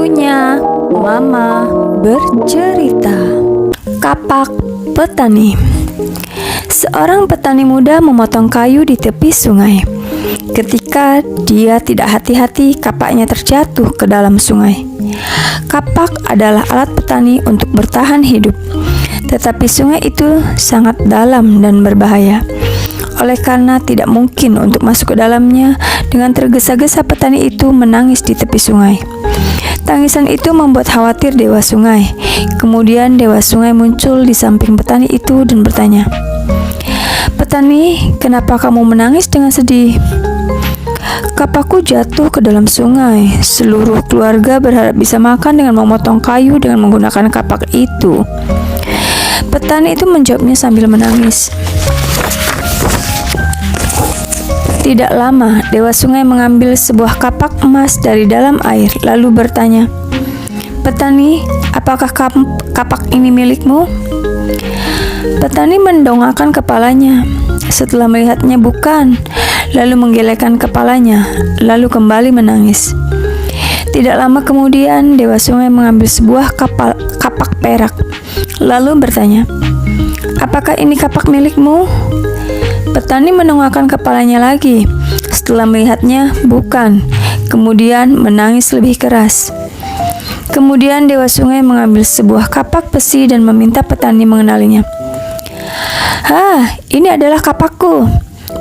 Waktunya Mama bercerita. Kapak petani. Seorang petani muda memotong kayu di tepi sungai. Ketika dia tidak hati-hati, kapaknya terjatuh ke dalam sungai. Kapak adalah alat petani untuk bertahan hidup, tetapi sungai itu sangat dalam dan berbahaya. Oleh karena tidak mungkin untuk masuk ke dalamnya, dengan tergesa-gesa petani itu menangis di tepi sungai. Tangisan itu membuat khawatir dewa sungai. Kemudian dewa sungai muncul di samping petani itu dan bertanya, "Petani, kenapa kamu menangis dengan sedih?" "Kapakku jatuh ke dalam sungai. Seluruh keluarga berharap bisa makan dengan memotong kayu dengan menggunakan kapak itu." Petani itu menjawabnya sambil menangis. Tidak lama, dewa sungai mengambil sebuah kapak emas dari dalam air, lalu bertanya, "Petani, apakah kapak ini milikmu?" Petani mendongakkan kepalanya. Setelah melihatnya bukan, lalu menggelengkan kepalanya, lalu kembali menangis. Tidak lama kemudian, dewa sungai mengambil sebuah kapak perak, lalu bertanya, "Apakah ini kapak milikmu?" Petani menongakkan kepalanya lagi. Setelah melihatnya, bukan. Kemudian menangis lebih keras. Kemudian dewa sungai mengambil sebuah kapak besi dan meminta petani mengenalinya. Ini adalah kapakku."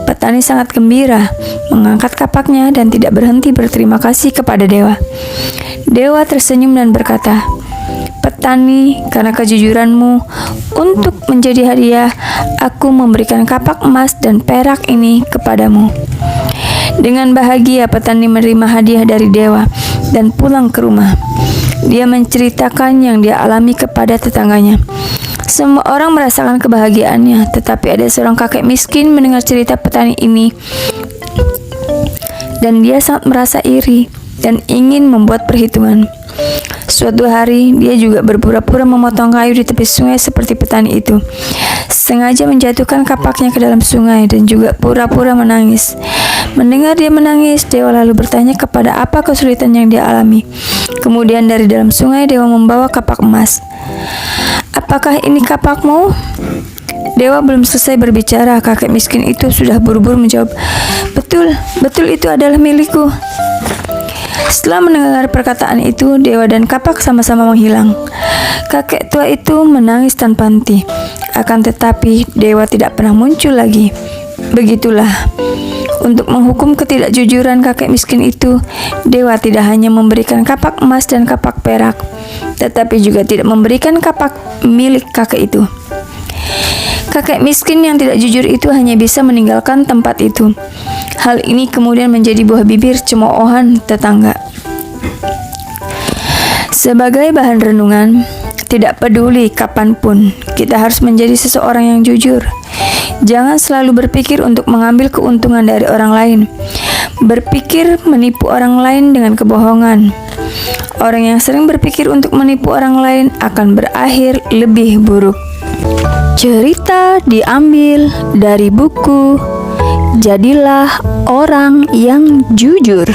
Petani sangat gembira, mengangkat kapaknya dan tidak berhenti berterima kasih kepada dewa. Dewa tersenyum dan berkata, "Petani, karena kejujuranmu, untuk menjadi hadiah, aku memberikan kapak emas dan perak ini kepadamu." Dengan bahagia, petani menerima hadiah dari dewa dan pulang ke rumah. Dia menceritakan yang dia alami kepada tetangganya. Semua orang merasakan kebahagiaannya, tetapi ada seorang kakek miskin mendengar cerita petani ini, dan dia sangat merasa iri dan ingin membuat perhitungan. Suatu hari, dia juga berpura-pura memotong kayu di tepi sungai seperti petani itu. Sengaja menjatuhkan kapaknya ke dalam sungai dan juga pura-pura menangis. Mendengar dia menangis, dewa lalu bertanya kepada apa kesulitan yang dia alami. Kemudian dari dalam sungai, dewa membawa kapak emas. "Apakah ini kapakmu?" Dewa belum selesai berbicara, kakek miskin itu sudah buru-buru menjawab, Betul itu adalah milikku." Setelah mendengar perkataan itu, dewa dan kapak sama-sama menghilang. Kakek tua itu menangis tanpa henti. Akan tetapi, dewa tidak pernah muncul lagi. Begitulah, untuk menghukum ketidakjujuran kakek miskin itu, dewa tidak hanya memberikan kapak emas dan kapak perak, tetapi juga tidak memberikan kapak milik kakek itu. Kakek miskin yang tidak jujur itu hanya bisa meninggalkan tempat itu. Hal ini kemudian menjadi buah bibir cemoohan tetangga. Sebagai bahan renungan, tidak peduli kapanpun, kita harus menjadi seseorang yang jujur. Jangan selalu berpikir untuk mengambil keuntungan dari orang lain. Berpikir menipu orang lain dengan kebohongan. Orang yang sering berpikir untuk menipu orang lain akan berakhir lebih buruk. Cerita diambil dari buku Jadilah Orang yang Jujur.